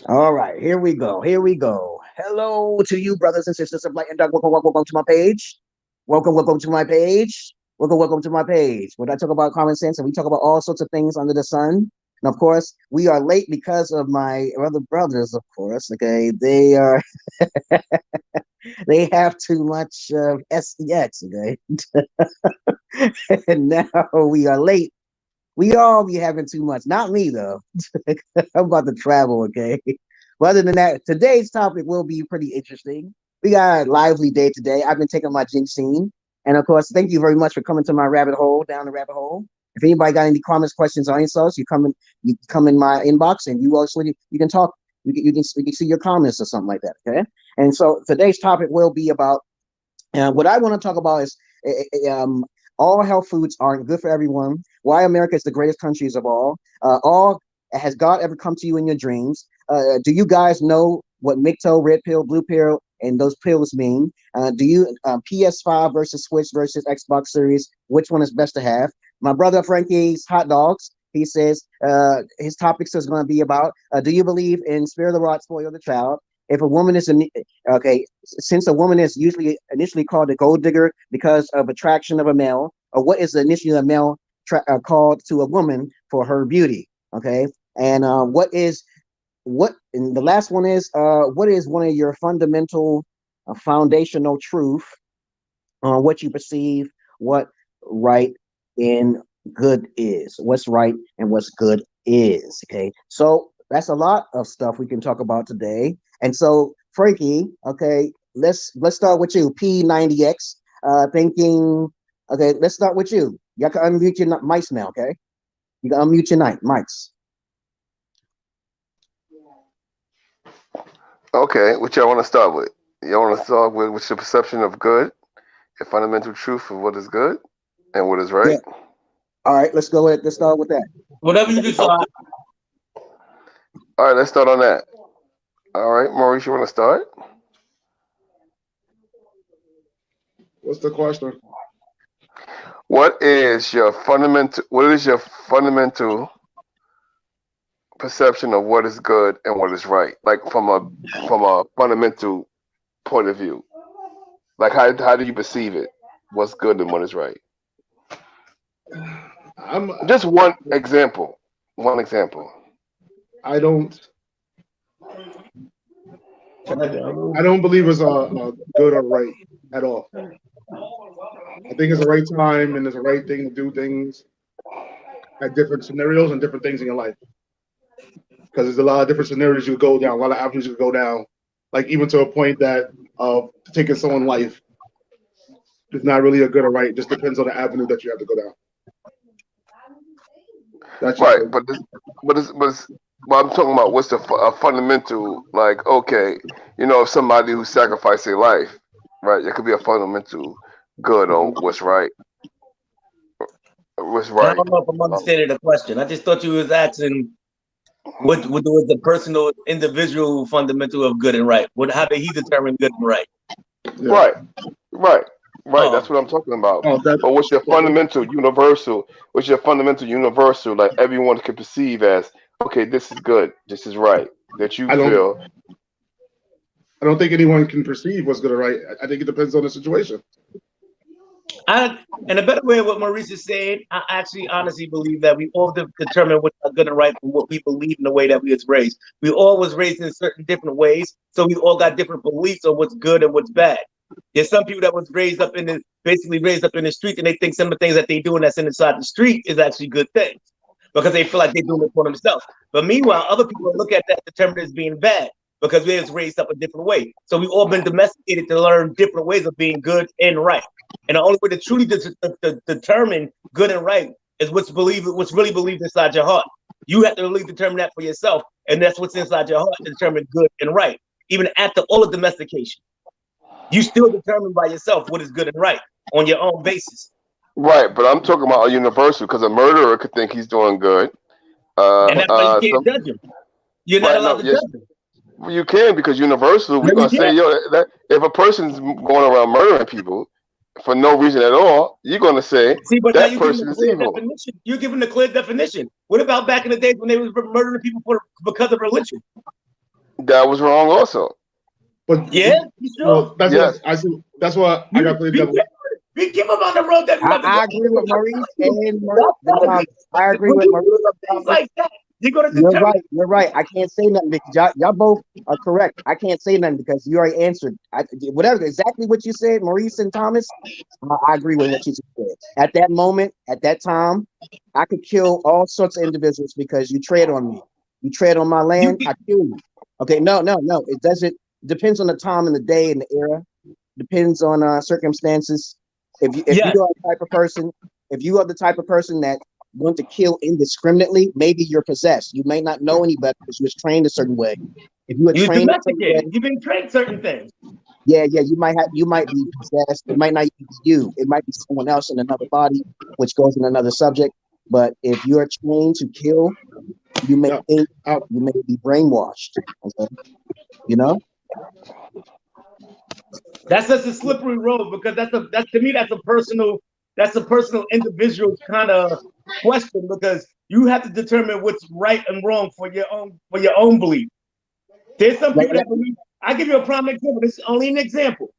All right, here we go. Here we go. Hello to you, brothers and sisters of light and dark. Welcome, welcome, welcome to my page. Welcome, welcome to my page. Welcome, welcome to my page. When I talk about common sense and we talk about all sorts of things under the sun. And of course, we are late because of my other brothers, of course. Okay, they are they have too much sex. Okay, and now we are late. We all be having too much. Not me though. I'm about to travel, okay? But other than that, today's topic will be pretty interesting. We got a lively day today. I've been taking my ginseng. And of course, thank you very much for coming to my rabbit hole, down the rabbit hole. If anybody got any comments, questions, or insults, you come in my inbox and you also you can talk, you can see your comments or something like that. Okay. And so today's topic will be about what I want to talk about is all health foods aren't good for everyone. Why America is the greatest countries of all has God ever come to you in your dreams? Do you guys know what Micto, red pill, blue pill, and those pills mean? Do you PS5 versus Switch versus Xbox Series? Which one is best to have? My brother Frankie's hot dogs. He says his topics is going to be about do you believe in spare the rod, spoil the child? If a woman is okay, since a woman is usually initially called a gold digger because of attraction of a male, or what is initially a male called to a woman for her beauty? Okay, and and the last one is what is one of your fundamental foundational truth on what you perceive what right and good is, what's right and what's good is. Okay, so that's a lot of stuff we can talk about today. And so Frankie, okay, let's start with you, P90X, thinking. Okay, let's start with you. You can unmute your mics now. Okay, you can unmute your mics. Okay, what y'all want to start with? Y'all want to start with what's your perception of good, your fundamental truth of what is good and what is right? Yeah. All right, let's go ahead. Let's start with that. Whatever you decide. All right, let's start on that. All right, Maurice, you want to start? What's the question? What is your fundamental perception of what is good and what is right? Like from a fundamental point of view. Like how do you perceive it? What's good and what is right? I'm Just one example. One example. I don't I don't believe it's a good or right at all. I think it's the right time and it's the right thing to do things at different scenarios and different things in your life. Because there's a lot of different scenarios you could go down, a lot of avenues you could go down. Like even to a point that taking someone's life is not really a good or right. It just depends on the avenue that you have to go down. That's just Right, it. but I'm talking about what's a fundamental, like, okay, if somebody who sacrificed their life, right, it could be a fundamental good on what's And I right. don't know if I'm Um, understanding the question. I just thought you was asking what was the personal, individual fundamental of good and right. How did he determine good and right? Yeah. right, right, right. That's Oh, what I'm talking about. Oh, that. But what's your fundamental universal? What's your fundamental universal? Like everyone can perceive as, okay, this is good, this is right. That you I don't. feel I don't think anyone can perceive what's good or right. I think it depends on the situation. and a better way of what Maurice is saying, I actually honestly believe that we all determine what's good and right from what we believe in the way that we was raised. We all was raised in certain different ways, so we all got different beliefs on what's good and what's bad. There's some people that was basically raised up in the street, and they think some of the things that they doing that's inside the street is actually good things because they feel like they're doing it for themselves. But meanwhile, other people look at that determined as being bad because we was raised up a different way. So we've all been domesticated to learn different ways of being good and right. And the only way to truly determine good and right is what's really believed inside your heart. You have to really determine that for yourself, and that's what's inside your heart to determine good and right. Even after all of domestication, you still determine by yourself what is good and right on your own basis. right. But I'm talking about a universal because a murderer could think he's doing good. And that's why you can't Some judge them. You're not right. allowed No, to yes, judge them. you can because universal. No, We're you gonna say, can't. yo, that if a person's going around murdering people for no reason at all, you're gonna say See, but now that you're giving a person is clear evil. definition. You're giving a clear definition. What about back in the days when they was murdering people because of religion? That was wrong also. But Yeah, you well, sure? that's Yes. what I see. That's what I got to play Be devil. careful on the road that we have to go. I agree with Maurice and That's gotta be, I agree when with you Maurice use and things Thomas. like that, you're gonna You're determine. right. You're right. I can't say nothing because y'all both are correct. I can't say nothing because you already answered. Whatever, exactly what you said, Maurice and Thomas. I agree with what you said. At that moment, at that time, I could kill all sorts of individuals because you tread on me. You tread on my land, I kill you. Okay, no. It doesn't. Depends on the time and the day and the era. Depends on circumstances. If you Yes. are the type of person, if you are the type of person that want to kill indiscriminately, maybe you're possessed. You may not know any better because you was trained a certain way. If you were You're trained a certain way, domesticated. You've been trained certain things. yeah, you might be possessed. It might not even be you. It might be someone else in another body, which goes in another subject. But if you are trained to kill, you may Yeah. think you may be brainwashed. Okay, you know. That's just a slippery road because that's to me that's a personal individual kind of question because you have to determine what's right and wrong for your own belief. There's some people that believe. I give you a prime example. This is only an example.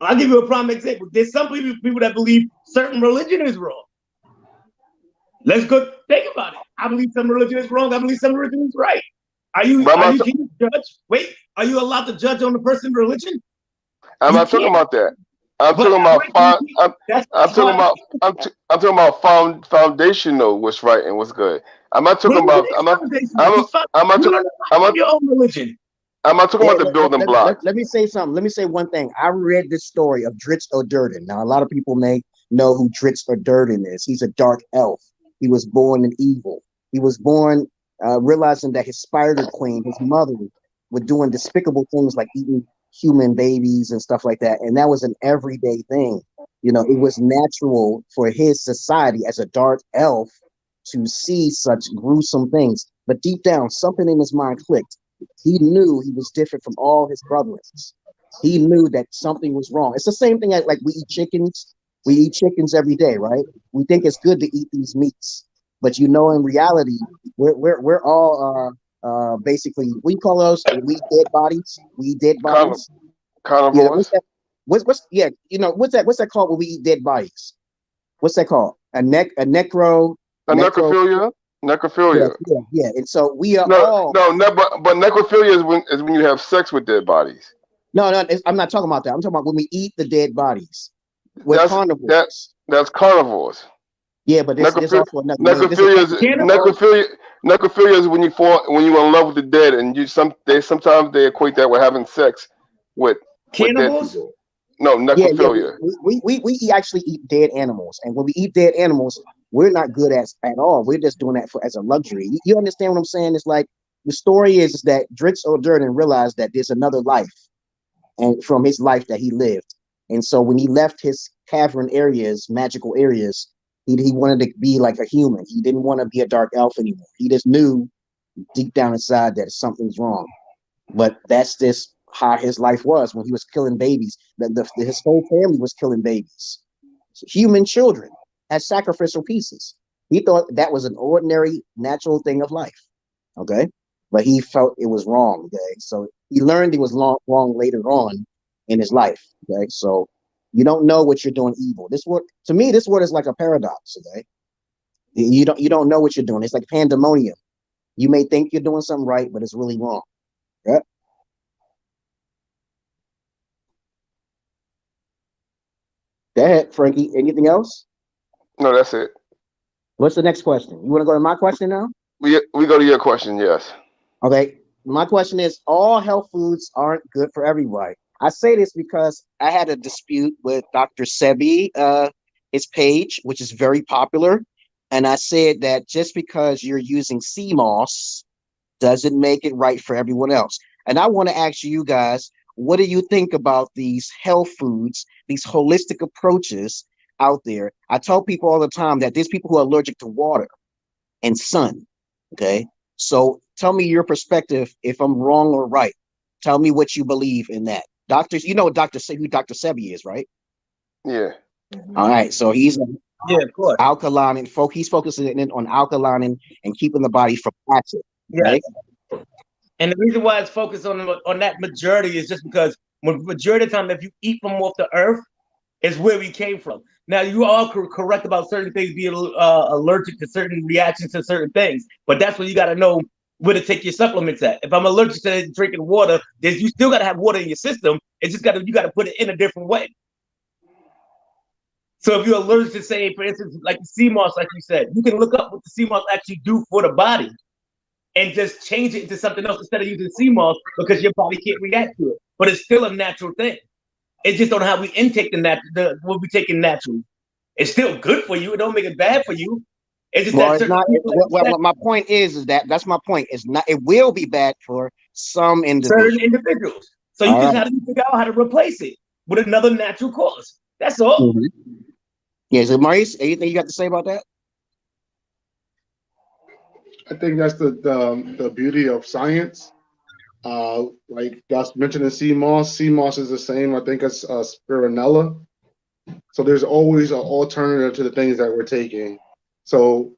I'll give you a prime example. There's some people that believe certain religion is wrong. Let's go think about it. I believe some religion is wrong. I believe some religion is right. Can you judge? Wait, are you allowed to judge on the person's religion? I'm not talking about that. I'm talking about foundational what's right and what's good. I'm not talking about your own religion. I'm not talking about the building blocks. Let me say something. Let me say one thing. I read this story of Dritz O'Durden. Now, a lot of people may know who Dritz O'Durden is. He's a dark elf. He was born in evil. He was born realizing that his spider queen, his mother, were doing despicable things like eating human babies and stuff like that. And that was an everyday thing. You know, it was natural for his society as a dark elf to see such gruesome things. But deep down, something in his mind clicked. He knew he was different from all his brothers. He knew that something was wrong. It's the same thing like we eat chickens. We eat chickens every day, right? We think it's good to eat these meats, but you know, in reality, we're all basically, what do you call those? We eat dead bodies. We eat dead bodies. Carnivores. Yeah, what's you know, what's that called when we eat dead bodies? What's that called? A necrophilia. Necrophilia. Yeah. And so we are but necrophilia is when you have sex with dead bodies. No, I'm not talking about that. I'm talking about when we eat the dead bodies. We're carnivores. That's carnivores. Yeah, but there's also another necrophilia is when you're in love with the dead, and sometimes they equate that with having sex with dead people. No, necrophilia. Yeah, we actually eat dead animals, and when we eat dead animals, we're not good at all. We're just doing that as a luxury. You understand what I'm saying? It's like the story is that Dritz O'Durden realized that there's another life, and from his life that he lived, and so when he left his cavern areas, magical areas, he wanted to be like a human. He didn't want to be a dark elf anymore. He just knew deep down inside that something's wrong. But that's just how his life was when he was killing babies. His whole family was killing babies, human children as sacrificial pieces. He thought that was an ordinary, natural thing of life. Okay, but he felt it was wrong. Okay, so he learned it was wrong later on in his life. Okay, so you don't know what you're doing evil. This word is like a paradox. Okay, you don't know what you're doing. It's like pandemonium. You may think you're doing something right, but it's really wrong. Yeah. Go ahead, Frankie. Anything else? No, that's it. What's the next question? You want to go to my question now? We go to your question, yes. Okay. My question is, all health foods aren't good for everybody. I say this because I had a dispute with Dr. Sebi, his page, which is very popular. And I said that just because you're using sea moss doesn't make it right for everyone else. And I want to ask you guys, what do you think about these health foods, these holistic approaches out there? I tell people all the time that there's people who are allergic to water and sun. Okay. So tell me your perspective if I'm wrong or right. Tell me what you believe in that. Doctors, you know who Dr. Sebi is, right? Yeah. All right. So he's of course. Alkaline and he's focusing in on alkaline and keeping the body from acid. Right? Yes. And the reason why it's focused on that majority is just because majority of the time, if you eat from off the earth, is where we came from. Now, you are correct about certain things being allergic to certain reactions to certain things, but that's where you got to know where to take your supplements at. If I'm allergic to drinking water, then you still got to have water in your system. It's just you got to put it in a different way. So if you're allergic to, say, for instance, like the sea moss, like you said, you can look up what the sea moss actually do for the body and just change it into something else instead of using sea moss because your body can't react to it. But it's still a natural thing. It's just on how we intake what we taking naturally. It's still good for you. It don't make it bad for you. It's just it's not. Well, my point is that's my point. It's not. It will be bad for some individuals. Certain individuals. So you just have to figure out how to replace it with another natural cause. That's all. Mm-hmm. Yeah. So Maurice, anything you got to say about that? I think that's the beauty of science. Like Gus mentioned, sea moss is the same. I think it's spirulina. So there's always an alternative to the things that we're taking. So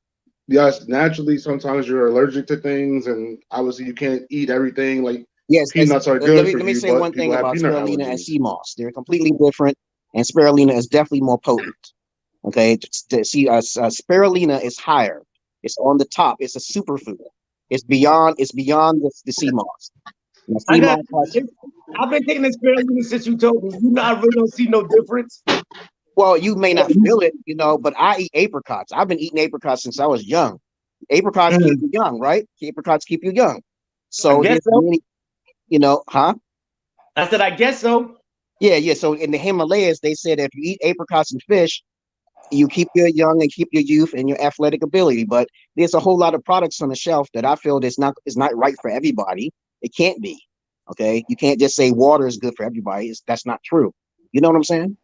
yes, naturally, sometimes you're allergic to things, and obviously you can't eat everything. Like peanuts are good for you. Let me say one thing about spirulina and sea moss. They're completely different, and spirulina is definitely more potent. Okay, spirulina is higher. It's on the top. It's a superfood. It's beyond the sea moss. I've been taking this spirulina since you told me. You know, I really don't see no difference. Well, you may not feel it, but I eat apricots. I've been eating apricots since I was young. Apricots keep you young, right? Apricots keep you young. So, I guess so. Many, huh? I said, I guess so. Yeah. So in the Himalayas, they said if you eat apricots and fish, you keep your young and keep your youth and your athletic ability. But there's a whole lot of products on the shelf that I feel is not right for everybody. It can't be. Okay, you can't just say water is good for everybody. That's not true. You know what I'm saying?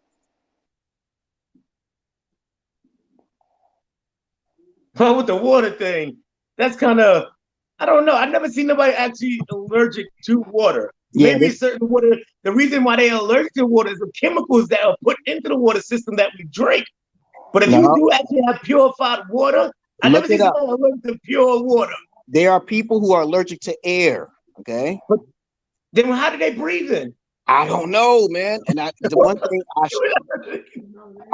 Well, with the water thing, that's kind of, I don't know. I've never seen nobody actually allergic to water. Yeah, maybe certain water. The reason why they're allergic to water is the chemicals that are put into the water system that we drink. But if you do actually have purified water, I never seen somebody allergic to pure water. There are people who are allergic to air. Okay. But then how do they breathe in? I don't know, man. And the one thing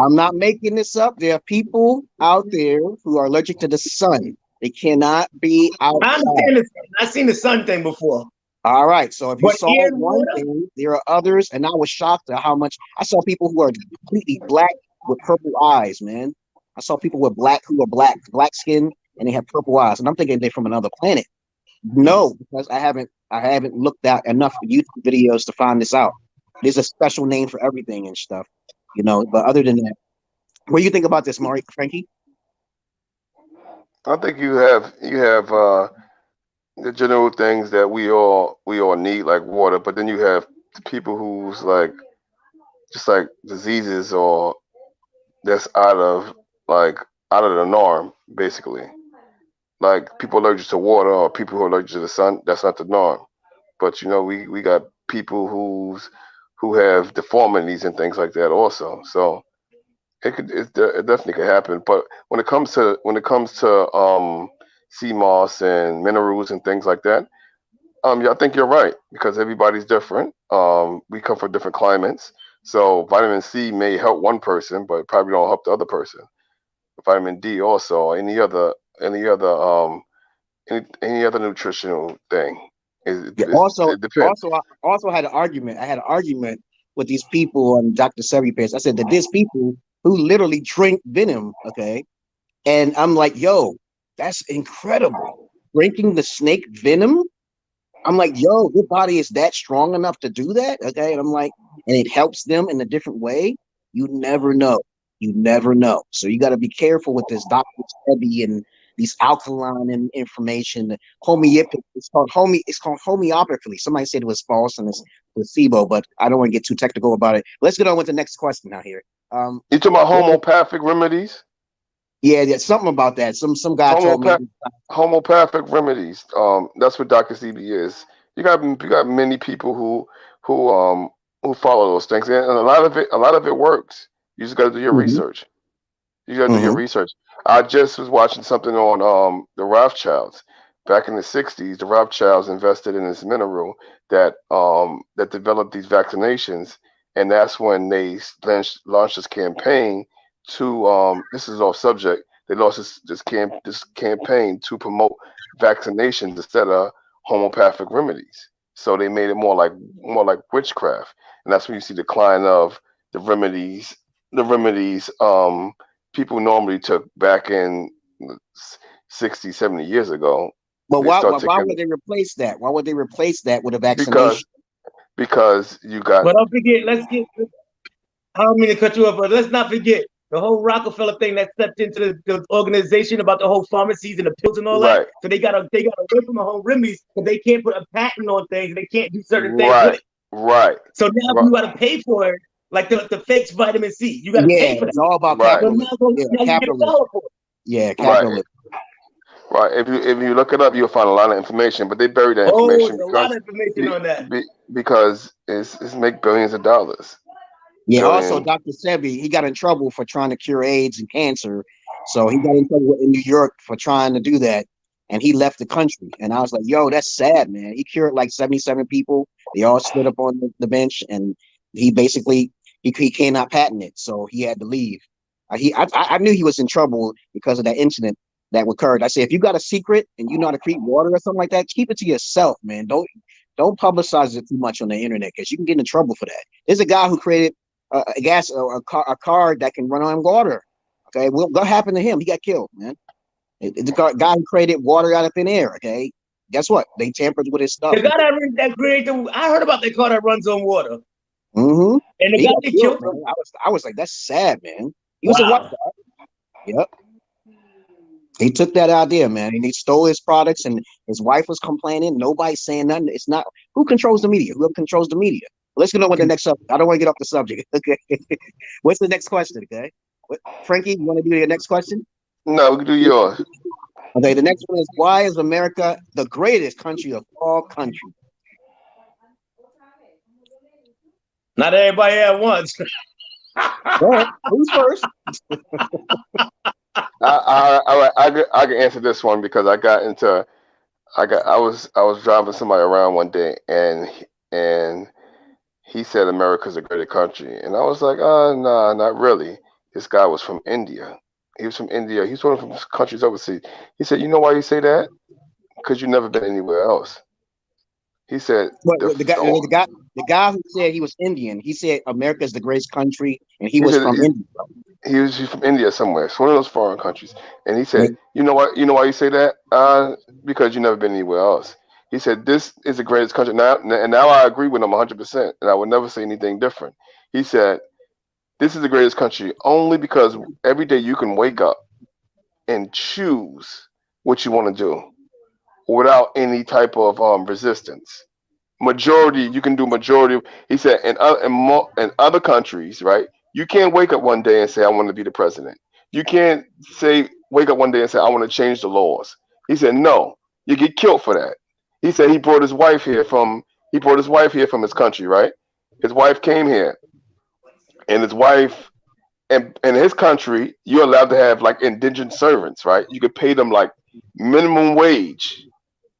I'm not making this up. There are people out there who are allergic to the sun. They cannot be outside. I understand this. I've seen the sun thing before. All right. So if you saw one thing, there are others, and I was shocked at how much I saw people who are completely black with purple eyes, man. I saw people with black skin, and they have purple eyes, and I'm thinking they're from another planet. No, because I haven't looked at enough YouTube videos to find this out. There's a special name for everything and stuff, But other than that, what do you think about this, Frankie? I think you have the general things that we all need, like water, but then you have people who's like just like diseases or that's out of the norm, basically. Like people allergic to water or people who are allergic to the sun, that's not the norm. But we got people who have deformities and things like that also. So it definitely could happen. But when it comes to sea moss and minerals and things like that, yeah, I think you're right because everybody's different. We come from different climates, so vitamin C may help one person, but probably don't help the other person. Vitamin D also, any other nutritional thing. I also had an argument. I had an argument with these people on Dr. Sebi page. I said that there's people who literally drink venom, okay? And I'm like, yo, that's incredible. Drinking the snake venom? I'm like, yo, your body is that strong enough to do that, okay? And I'm like, and it helps them in a different way. You never know. You never know. So you got to be careful with this Dr. Sebi and these alkaline information. It's called homeopathy. Somebody said it was false and it's placebo, but I don't want to get too technical about it. Let's get on with the next question now here. You talking about homeopathic remedies? Yeah, something about that. Some guy told me homeopathic remedies. That's what Dr. CB is. You got many people who follow those things, and a lot of it works. You just got to do your research. You got to do your research. I just was watching something on the Rothschilds. back in the 60s, the Rothschilds invested in this mineral that that developed these vaccinations, and that's when they launched this campaign to this is off subject. They launched this campaign to promote vaccinations instead of homeopathic remedies. So they made it more like witchcraft, and that's when you see the decline of the remedies. The remedies people normally took back in 60, 70 years ago. But They why start why taking would they replace that? Why would they replace that with a because vaccination? because you got But don't forget, I don't mean to cut you off, but let's not forget the whole Rockefeller thing that stepped into the organization about the whole pharmacies and the pills and all right, that. So they got away from the home remedies because they can't put a patent on things. They can't do certain things with it. right, So now right, you got to pay for it, like the fake vitamin C. You got to pay Yeah, for it's that. all about right, So capitalism. Yeah, now you get a capitalism. dollar for it. Yeah, right, capitalism. right. If you look it up, you'll find a lot of information, but they bury that Oh, information there's a lot of information on that. because it's make billions of dollars. Yeah, also Billions. Dr. Sebi, he got in trouble for trying to cure AIDS and cancer. So he got in trouble in New York for trying to do that. And he left the country. And I was like, yo, that's sad, man. He cured like 77 people. They all stood up on the bench, and he basically he cannot patent it. So he had to leave. I knew he was in trouble because of that incident that occurred. I said, if you got a secret and you know how to treat water or something like that, keep it to yourself, man. Don't publicize it too much on the internet because you can get in trouble for that. There's a guy who created a car that can run on water. Okay, well, what happened to him? He got killed, man. The guy who created water out of thin air. Okay, guess what? They tampered with his stuff. The guy that created, I heard about the car that runs on water. Mm-hmm. And the guy that killed him. him. I was like, that's sad, man. He was a white guy. Yep. He took that idea, man, and he stole his products, and his wife was complaining. Nobody's saying nothing. It's not who controls the media. Whoever controls the media. Let's get on with the next subject. I don't want to get off the subject. Okay. What's the next question? Okay. Frankie, you want to do your next question? No, we can do yours. Okay. The next one is, why is America the greatest country of all countries? Not everybody at once. Go ahead. Who's first? I can answer this one because I was driving somebody around one day and he said America's a great country, and I was like, nah, not really. This guy was from India. He was from India. He's one of the countries overseas. He said, you know why you say that? Because you've never been anywhere else. He said the guy who said he was Indian, he said America is the greatest country, and he was from India. He's from India somewhere. It's one of those foreign countries. And he said, you know why you say that? Because you've never been anywhere else. He said, this is the greatest country. Now I agree with him 100%, and I would never say anything different. He said, this is the greatest country only because every day you can wake up and choose what you want to do without any type of resistance. Majority, you can do majority. He said, in other countries, right? You can't wake up one day and say, I want to be the president. You can't wake up one day and say, I want to change the laws. He said, no, you get killed for that. He said he brought his wife here from his country, right? His wife came here, and his wife, and in his country, you're allowed to have like indigent servants, right? You could pay them like minimum wage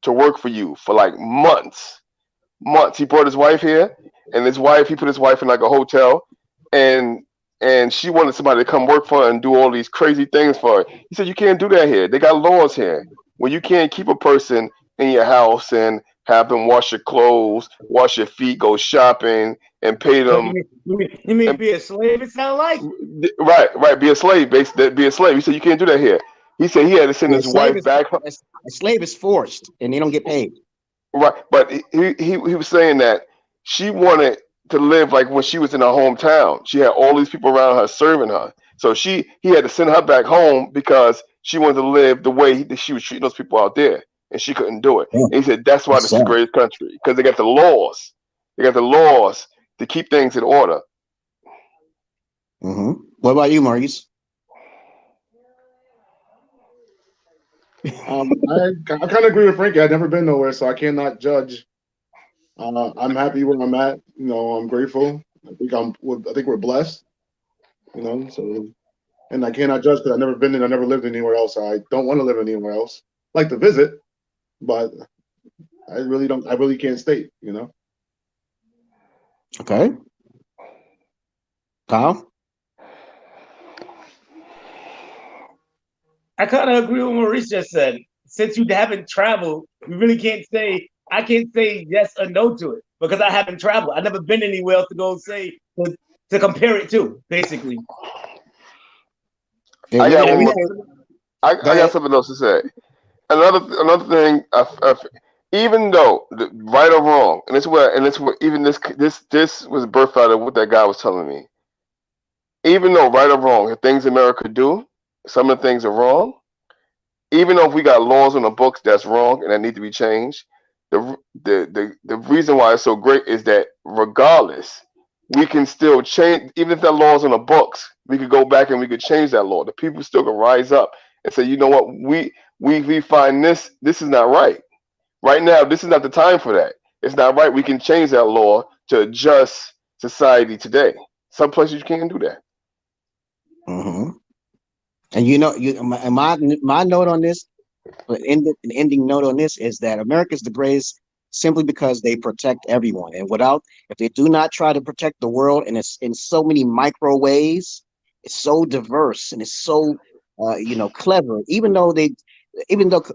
to work for you for like months. He brought his wife here, and he put his wife in like a hotel, and she wanted somebody to come work for her and do all these crazy things for her. He said, you can't do that here. They got laws here where you can't keep a person in your house and have them wash your clothes, wash your feet, go shopping, and pay them. You mean be a slave? It sounds like right. Be a slave. Basically, be a slave. He said you can't do that here. He said he had to send his wife back. A slave is forced, and they don't get paid. Right, but he was saying that she wanted to live like when she was in her hometown. She had all these people around her serving her, so he had to send her back home because she wanted to live the way she was treating those people out there, and she couldn't do it. And he said that's why this is the greatest country, because they got the laws. They got the laws to keep things in order. Mm-hmm. What about you, Maurice? I kind of agree with Frankie. I've never been nowhere, so I cannot judge. I'm happy where I'm at. You know, I'm grateful. I think we're blessed. You know, so, and I cannot judge because I've never been and I never lived anywhere else. I don't want to live anywhere else. I'd like to visit, but I really can't state, you know. Okay. Kyle? I kind of agree with what Maurice just said. Since you haven't traveled, you really can't say, I can't say yes or no to it because I haven't traveled. I've never been anywhere else to go say, to compare it to, basically. I got one more. I Go got ahead. something else to say. Another thing. Even though right or wrong, and it's where even this was birthed out of what that guy was telling me. Even though right or wrong, the things America do, some of the things are wrong. Even though if we got laws on the books that's wrong and that need to be changed, the reason why it's so great is that regardless, we can still change. Even if that law's on the books, we could go back and we could change that law. The people still can rise up and say, you know what, we find this is not right. Right now, this is not the time for that. It's not right. We can change that law to adjust society today. Some places you can't do that. Mm-hmm. And you know, my note on this, an ending note on this is that America is the greatest simply because they protect everyone. And if they do not try to protect the world, and it's in so many micro ways, it's so diverse and it's so, clever. Even though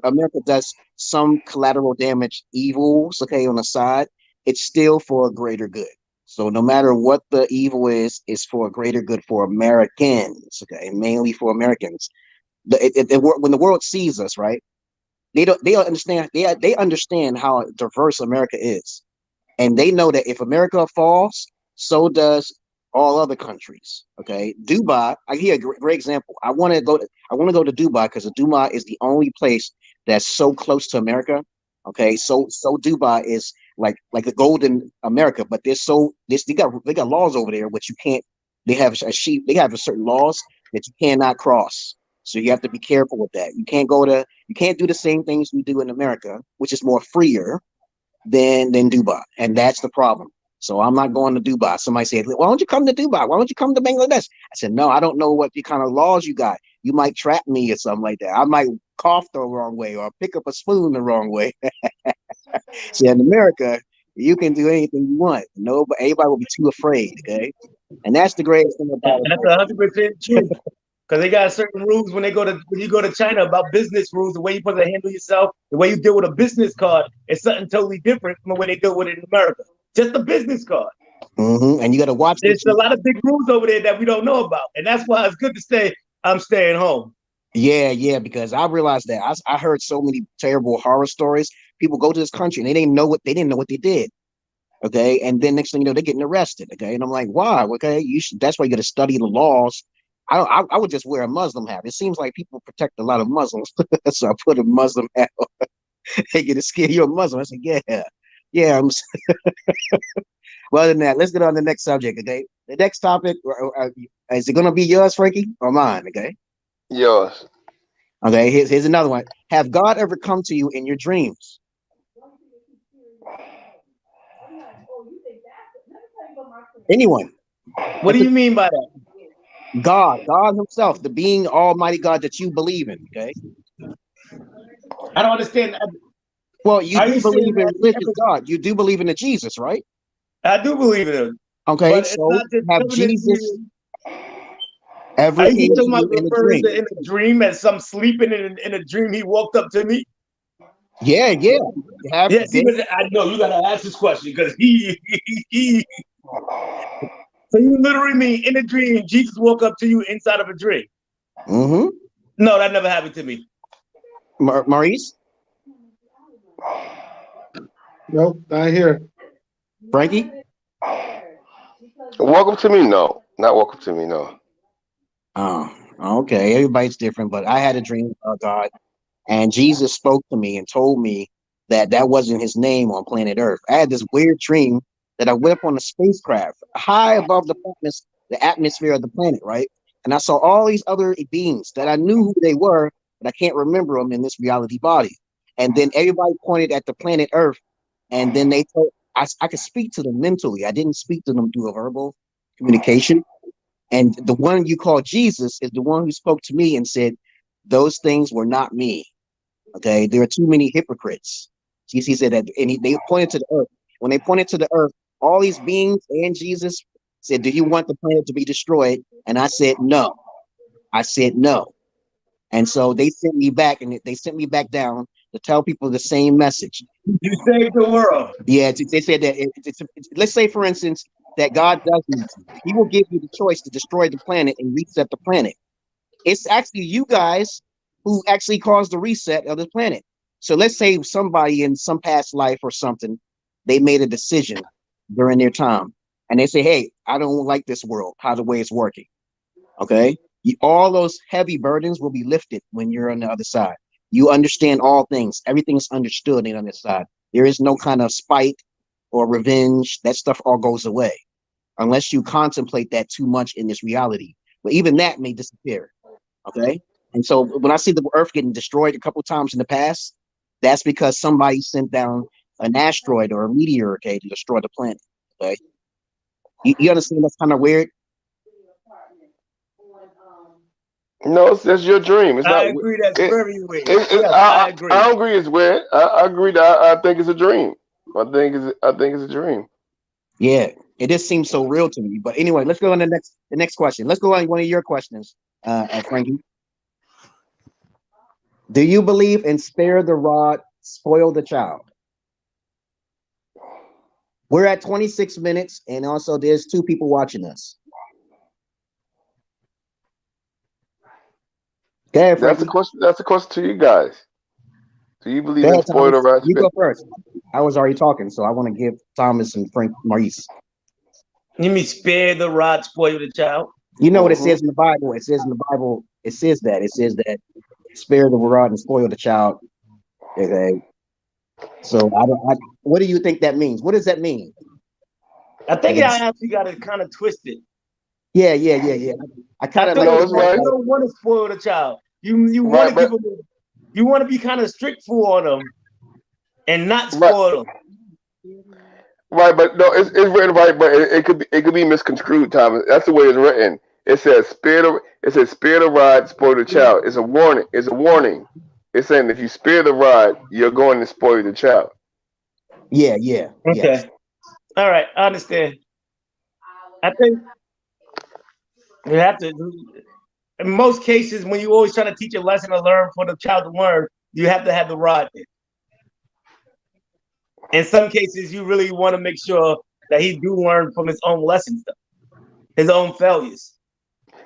America does some collateral damage, evils, okay, on the side, it's still for a greater good. So no matter what the evil is for a greater good for Americans, okay, mainly for Americans. When the world sees us, right? They understand they understand how diverse America is, and they know that if America falls, so does all other countries. Okay, Dubai. I hear a great example. I want to go to Dubai because Dubai is the only place that's so close to America. Okay, so Dubai is like the golden America, but they got laws over there which you can't. They have a certain laws that you cannot cross. So you have to be careful with that. You can't do the same things we do in America, which is more freer than Dubai, and that's the problem. So I'm not going to Dubai. Somebody said, "Why don't you come to Dubai? Why don't you come to Bangladesh?" I said, "No, I don't know what kind of laws you got. You might trap me or something like that. I might cough the wrong way or pick up a spoon the wrong way." See, in America, you can do anything you want. No, but everybody will be too afraid. Okay, and that's the greatest thing about And that's America. 100% true. Because they got certain rules when you go to China about business rules, the way you're supposed to handle yourself, the way you deal with a business card is something totally different from the way they deal with it in America. Just a business card. Mm-hmm. And you got to watch. There's a lot of big rules over there that we don't know about, and that's why it's good to stay. I'm staying home. Yeah, because I realized that I heard so many terrible horror stories. People go to this country and they didn't know what they did. Okay, and then next thing you know, they're getting arrested. Okay, and I'm like, why? Okay, that's why you got to study the laws. I would just wear a Muslim hat. It seems like people protect a lot of Muslims, so I put a Muslim hat on. They get scared. You're a Muslim. I said, yeah. Well, other than that, let's get on to the next subject. Okay, the next topic is it going to be yours, Frankie, or mine? Okay. Yours. Okay, here's another one. Have God ever come to you in your dreams? Anyone? What do you mean by that? God himself, the being almighty God that you believe in, okay? I don't understand. Well, you Are do you saying believe in that religious God. You do believe in a Jesus, right? I do believe in him, Okay, but it's so not just have coming into Jesus you. ever Are you came to talking about you in a referring dream? to in a dream as some sleeping in a dream? He walked up to me. Yeah. Yeah, see, but I know you gotta ask this question because he. So you literally mean in a dream, Jesus woke up to you inside of a dream? Mm-hmm. No, that never happened to me. Maurice? No, not here. Frankie? Welcome to me, no. Not welcome to me, no. Oh, okay. Everybody's different, but I had a dream about God, and Jesus spoke to me and told me that wasn't his name on planet Earth. I had this weird dream that I went up on a spacecraft high above the atmosphere of the planet, right? And I saw all these other beings that I knew who they were, but I can't remember them in this reality body. And then everybody pointed at the planet Earth, and then they told I could speak to them mentally. I didn't speak to them through a verbal communication. And the one you call Jesus is the one who spoke to me and said, those things were not me. Okay, there are too many hypocrites. He said that, and they pointed to the earth. When they pointed to the earth, all these beings and Jesus said, "Do you want the planet to be destroyed?" And I said, "No." I said, "No." And so they sent me back, and they sent me back down to tell people the same message. You saved the world. Yeah, they said that let's say, for instance, that God does need to. He will give you the choice to destroy the planet and reset the planet. It's actually you guys who actually caused the reset of the planet. So let's say somebody in some past life or something, they made a decision during their time, and they say, "Hey, I don't like this world, how the way it's working." Okay, all those heavy burdens will be lifted when you're on the other side. You understand all things. Everything's understood on the other side. There is no kind of spite or revenge. That stuff all goes away unless you contemplate that too much in this reality. But even that may disappear. Okay. And so when I see the earth getting destroyed a couple times in the past, that's because somebody sent down an asteroid or a meteor, okay, to destroy the planet. Okay. You understand that's kind of weird? No, that's your dream. It's I not. agree. That's very weird. Yes, I agree. I don't agree. It's weird. I agree that I think it's a dream. I think it's a dream. Yeah, it just seems so real to me. But anyway, let's go on the next question. Let's go on one of your questions, Frankie. Do you believe in spare the rod, spoil the child? We're at 26 minutes, and also there's 2 people watching us. Okay, That's a question. That's a question to you guys. Do you believe in spoil the rod? You go first. I was already talking, so I want to give Thomas and Frank Maurice. You mean spare the rod, spoil the child? You know what it says in the Bible? It says in the Bible, it says that spare the rod and spoil the child. Okay. So what do you think that means? What does that mean? I think I actually got it kind of twisted. Yeah. I kind of like. You don't want to spoil the child. You want to give them. You want to be kind of strict for them, and not spoil them. Right, but no, it's written right, but it could be misconstrued, Thomas. That's the way it's written. It says spare the rod, spoil the child. It's a warning. It's a warning. It's saying if you spare the rod, you're going to spoil the child. Yeah. Okay. Yes. All right, I understand. I think you have to. In most cases, when you always trying to teach a lesson to learn for the child to learn, you have to have the rod there. In some cases, you really want to make sure that he do learn from his own lessons, though, his own failures.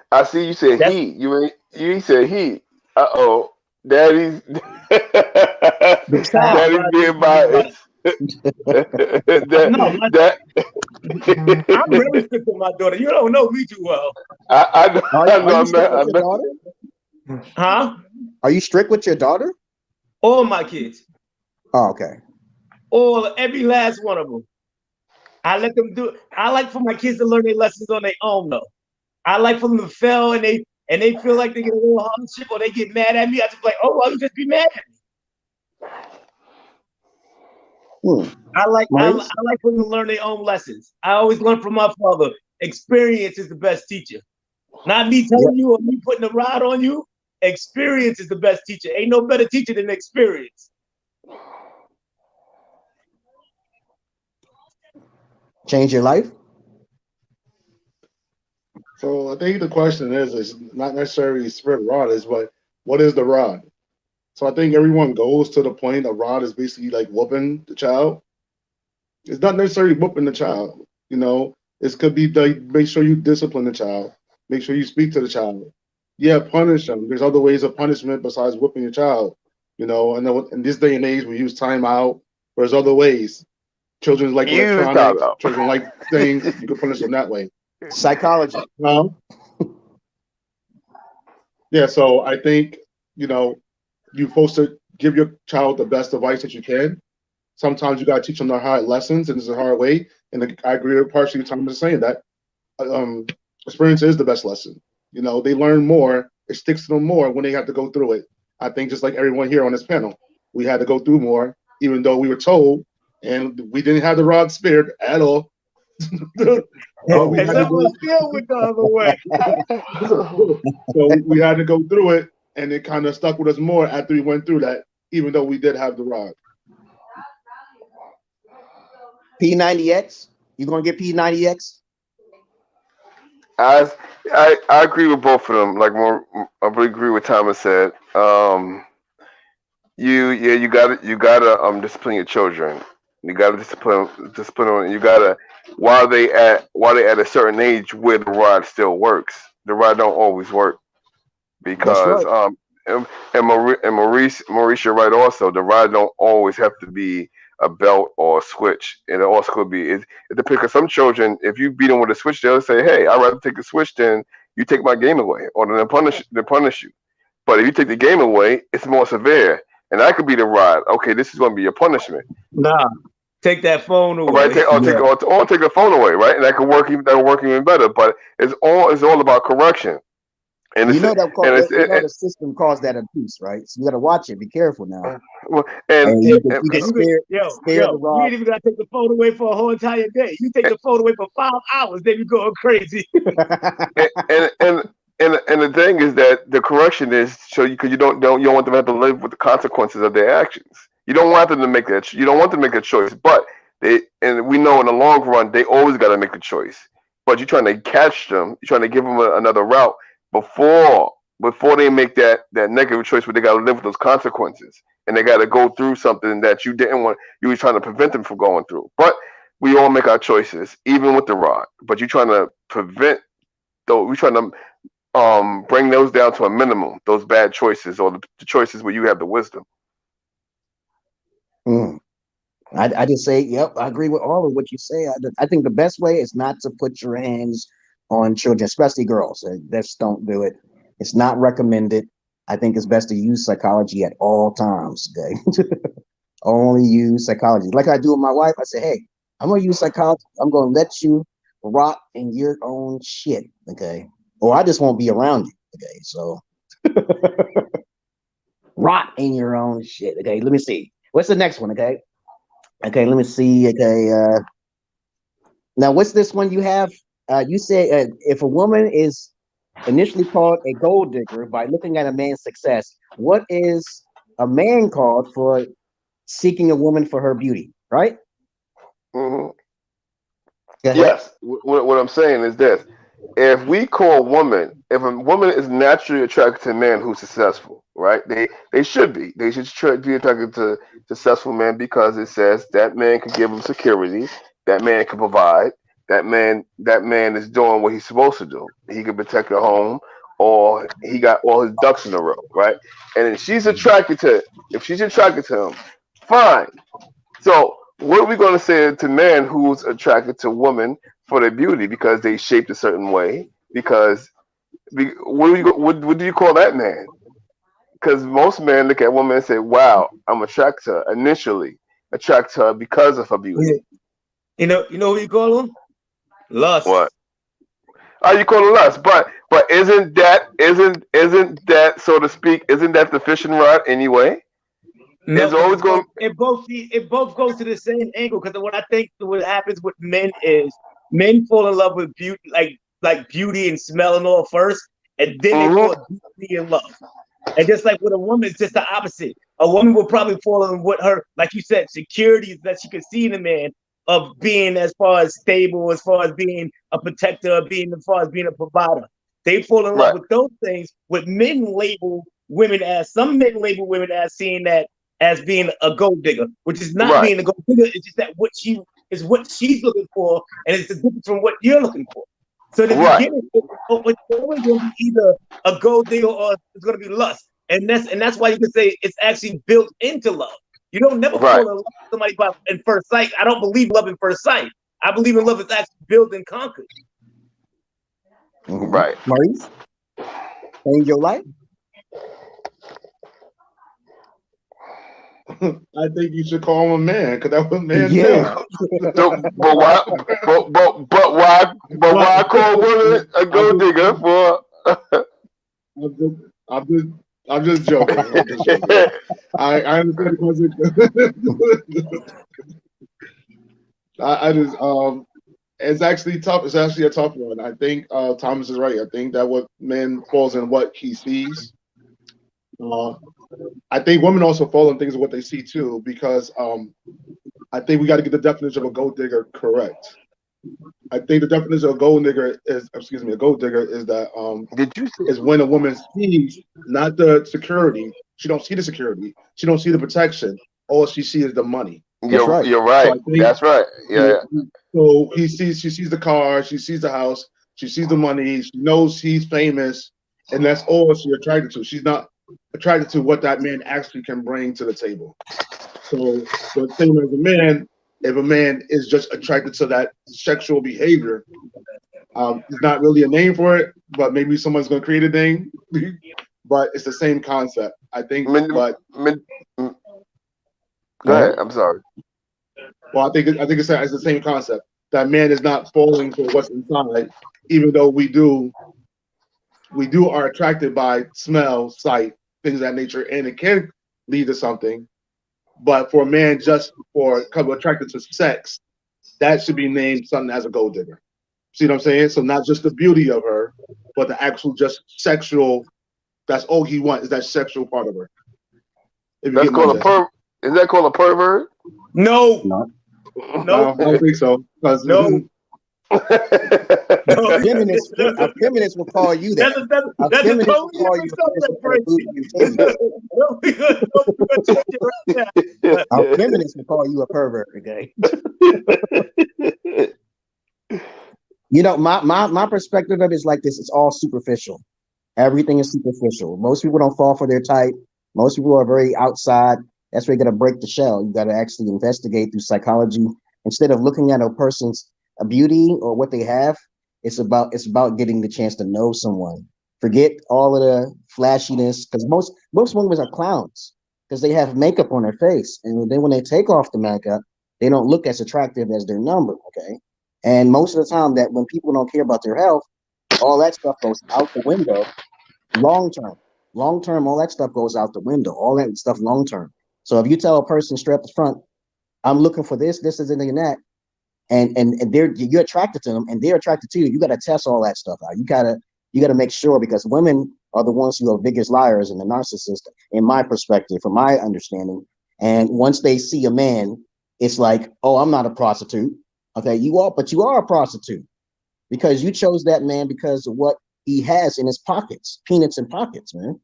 I see you said he. You said he. Uh-oh. Daddy's being biased. I'm really strict with my daughter. You don't know me too well. Are you strict with your daughter? Huh? Are you strict with your daughter? All my kids. Oh, okay. Every last one of them. I let them do it. I like for my kids to learn their lessons on their own, though. I like for them to fail and they feel like they get a little hardship or they get mad at me. I just be like, oh, well, you just be mad at me. I like for them to learn their own lessons. I always learn from my father. Experience is the best teacher. Not me telling you or me putting a rod on you. Experience is the best teacher. Ain't no better teacher than experience. Change your life? So I think the question is not necessarily spare the rod, but what is the rod? So I think everyone goes to the point a rod is basically like whooping the child. It's not necessarily whooping the child, It could be like make sure you discipline the child, make sure you speak to the child. Yeah, punish them. There's other ways of punishment besides whooping your child. And in this day and age we use timeout. There's other ways. Children like electronics. Children like things. You can punish them that way. Psychology. Yeah, so I think, you're supposed to give your child the best advice that you can. Sometimes you got to teach them the hard lessons, and it's a hard way. And I agree with partially Thomas saying that experience is the best lesson. They learn more. It sticks to them more when they have to go through it. I think just like everyone here on this panel, we had to go through more, even though we were told, and we didn't have the rod spared at all. So we had to go through it, and it kind of stuck with us more after we went through that. even though we did have the rod. P90X? You gonna get P90X? I agree with both of them. Like I really agree with Thomas said. You gotta discipline your children. You gotta discipline them. You gotta while they at a certain age where the rod still works. The rod don't always work because Maurice, you're right. Also, the rod don't always have to be a belt or a switch. It also could be it depends. Because some children, if you beat them with a switch, they'll say, "Hey, I'd rather take the switch than you take my game away," or they'll punish you. But if you take the game away, it's more severe. And that could be the rod. Okay, this is going to be your punishment. Nah, take that phone away. Right, take the phone away, right? And that could work even better. But it's all about correction. And you know the system calls that abuse, right? So you got to watch it. Be careful now. Well, you ain't even got to take the phone away for a whole entire day. You take the phone away for 5 hours, then you going crazy. And the thing is that the correction is so because you don't want them to have to live with the consequences of their actions. You don't want them to make that. You don't want them to make a choice, but we know in the long run they always got to make a choice. But you're trying to catch them. You're trying to give them another route before they make that negative choice where they got to live with those consequences and they got to go through something that you didn't want. You were trying to prevent them from going through. But we all make our choices, even with the rod. But you're trying to prevent. Though we're trying to bring those down to a minimum, those bad choices or the choices where you have the wisdom. I just say, yep, I agree with all of what you say. I think the best way is not to put your hands on children, especially girls. Just don't do it. It's not recommended. I think it's best to use psychology at all times. Okay, only use psychology. Like I do with my wife, I say, hey, I'm gonna use psychology. I'm gonna let you rot in your own shit. Okay. Or I just won't be around you. Okay, so rot in your own shit. Okay, let me see. What's the next one? Okay, let me see. Okay, now what's this one you have? You say if a woman is initially called a gold digger by looking at a man's success, what is a man called for seeking a woman for her beauty? Right? Mm-hmm. Yes. What I'm saying is this. If a woman is naturally attracted to a man who's successful, right? They should be. They should be attracted to successful men because it says that man can give them security, that man can provide, that man is doing what he's supposed to do. He can protect her home, or he got all his ducks in a row, right? And if she's attracted to him, fine. So what are we going to say to men who's attracted to women for their beauty because they shaped a certain way? Because what do you call that man? Because most men look at women and say, "Wow, I'm attracted to her initially, attracted to her because of her beauty." You know what you call them? Lust. What? Oh, you call it lust, but isn't that so to speak? Isn't that the fishing rod anyway? No, it's always going. It both goes to the same angle because what I think what happens with men is men fall in love with beauty, like beauty and smell and all first, and then they fall deeply in love. And just like with a woman, it's just the opposite. A woman will probably fall in with her, like you said, securities that she can see in a man of being as far as stable, as far as being a protector, as far as being a provider. They fall in love with those things. What men label women as, some men label women as seeing that as being a gold digger, which is not being a gold digger. It's just that what she's looking for, and it's the difference from what you're looking for. So in the beginning, it's always going to be either a gold digger or it's going to be lust, and that's why you can say it's actually built into love. You don't never fall in love with somebody in first sight. I don't believe love in first sight. I believe in love is actually built and conquered. Right, Maurice, change your life. I think you should call him a man because that was man too. So, but why call women a gold digger for? I'm just joking. I understand the I just it's actually tough. It's actually a tough one. I think Thomas is right. I think that what man falls in what he sees. I think women also fall in things of what they see too, because I think we got to get the definition of a gold digger correct. I think the definition of a gold digger is, a gold digger is that is when a woman sees not the security, she don't see the security, she don't see the protection, all she sees is the money. You're right. So That's right. Yeah. So she sees the car, she sees the house, she sees the money, she knows he's famous, and that's all she's attracted to. She's not attracted to what that man actually can bring to the table. So the same as a man, if a man is just attracted to that sexual behavior, there's not really a name for it, but maybe someone's going to create a name. But it's the same concept, I think. Go ahead. I'm sorry. Well, I think it's the same concept. That man is not falling for what's inside, even though we are attracted by smell, sight, things of that nature, and it can lead to something. But for a man just for attracted to sex, that should be named something as a gold digger. See what I'm saying? So not just the beauty of her, but the actual just sexual. That's all he wants is that sexual part of her. That's called a Is that called a pervert? No. No, I don't think so. No. A feminist will call you that. That's a totally a feminist will call you a pervert, okay? You know, my perspective of it is like this. It's all superficial. Everything is superficial. Most people don't fall for their type. Most people are very outside. That's where you got to break the shell. You got to actually investigate through psychology instead of looking at a person's beauty or what they have. It's about getting the chance to know someone. Forget all of the flashiness, because most women are clowns because they have makeup on their face, and then when they take off the makeup, they don't look as attractive as their number. Okay, and most of the time, that when people don't care about their health, all that stuff goes out the window. Long term, all that stuff goes out the window. All that stuff long term. So if you tell a person straight up the front, I'm looking for this, and that, and you're attracted to them and they're attracted to you, you got to test all that stuff out. You gotta make sure, because women are the ones who are biggest liars and the narcissist, in my perspective, from my understanding. And once they see a man, it's like, oh, I'm not a prostitute. Okay, but you are a prostitute because you chose that man because of what he has in his pockets, peanuts in pockets, man.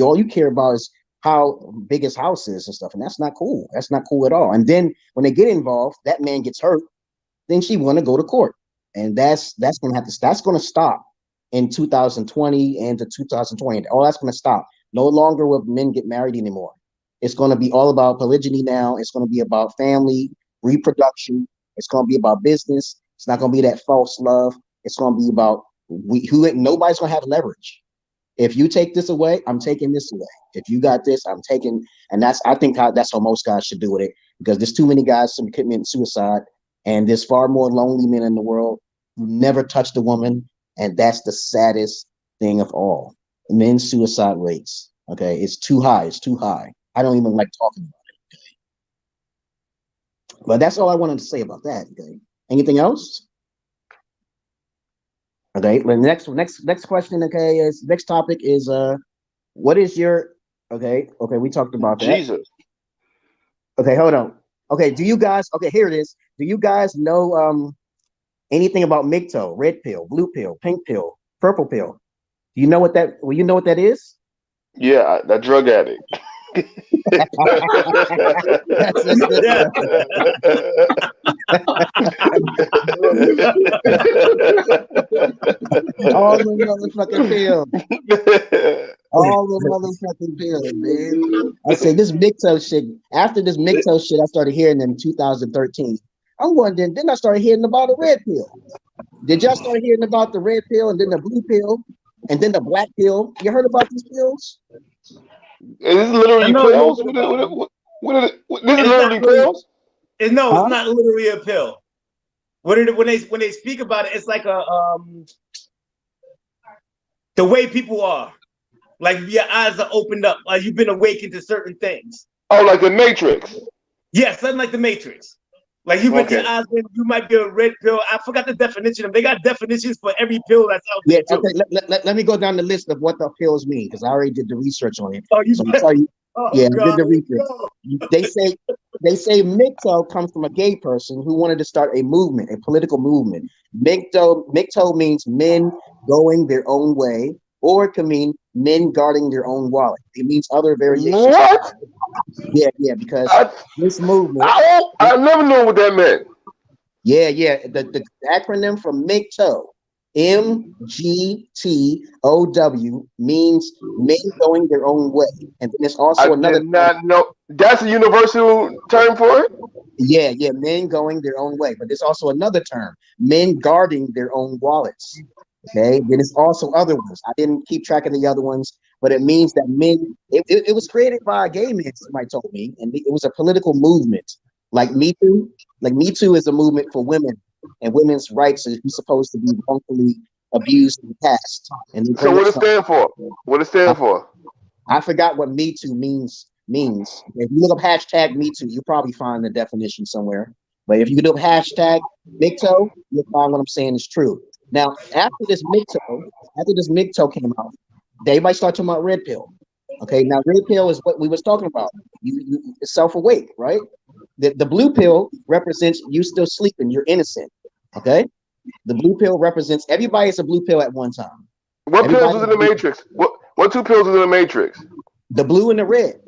All you care about is how big his house is and stuff, and that's not cool. That's not cool at all. And then when they get involved, that man gets hurt. Then she want to go to court, and that's going to stop in 2020 and to 2020. All that's going to stop. No longer will men get married anymore. It's going to be all about polygyny now. It's going to be about family, reproduction. It's going to be about business. It's not going to be that false love. It's going to be about nobody's going to have leverage. If you take this away, I'm taking this away. If you got this, I'm taking, and I think that's how most guys should do with it, because there's too many guys committing suicide, and there's far more lonely men in the world who never touched a woman, and that's the saddest thing of all. Men's suicide rates, okay, it's too high. It's too high. I don't even like talking about it. Okay? But that's all I wanted to say about that. Okay, anything else? Okay, the next question, okay, is next topic is what is your okay, we talked about that. Jesus. Okay, hold on. Okay, do you guys here it is. Do you guys know anything about MGTOW, red pill, blue pill, pink pill, purple pill? Do you know what that is? Yeah, that drug addict. All the motherfucking pills. All the motherfucking pills, man. I say this MGTOW shit. After this MGTOW shit, I started hearing in 2013. I'm wondering, then I started hearing about the red pill. Did y'all start hearing about the red pill and then the blue pill and then the black pill? You heard about these pills? Is this literally pills? This is literally pills? No, it's not literally a pill. When they speak about it, it's like the way people are. Like your eyes are opened up, like you've been awakened to certain things. Oh, like the Matrix. Yeah, something like the Matrix. Like your eyes, you might be a red pill. I forgot the definition. They got definitions for every pill that's out there. Yeah, okay. Let me go down the list of what the pills mean, because I already did the research on it. Oh, so I'm tell you, Oh Yeah, I did God. the research. They say Micto comes from a gay person who wanted to start a movement, a political movement. Micto means men going their own way, or it can mean men guarding their own wallet. It means other variations. What? Yeah, because I, this movement. I never knew what that meant. Yeah. The acronym for MGTOW, MGTOW, means men going their own way. And then there's I also another did term. not know. That's a universal term for it? Yeah, men going their own way. But there's also another term, men guarding their own wallets. Okay. Then it's also other ones. I didn't keep track of the other ones, but it means that men, it was created by a gay man, somebody told me, and it was a political movement. Like Me Too. Like Me Too is a movement for women and women's rights who's supposed to be wrongfully abused in the past. And they So bring what it it from, stand for? What it stand for? I forgot what Me Too means. If you look up hashtag Me Too, you'll probably find the definition somewhere. But if you look up hashtag MGTOW, you'll find what I'm saying is true. Now, after this MGTOW came out, everybody started talking about red pill. Okay, now red pill is what we was talking about. You self-awake, right? The blue pill represents you still sleeping, you're innocent. Okay, the blue pill represents everybody is a blue pill at one time. What pills Everybody, was in the Matrix? What two pills was in the Matrix? the blue and the red.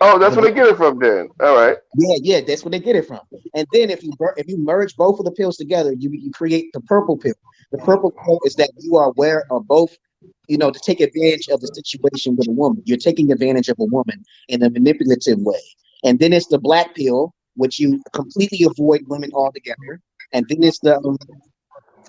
Oh, that's where they get it from then. All right. Yeah, that's where they get it from. And then if you merge both of the pills together, you create the purple pill. The purple pill is that you are aware of both, to take advantage of the situation with a woman. You're taking advantage of a woman in a manipulative way. And then it's the black pill, which you completely avoid women altogether. And then it's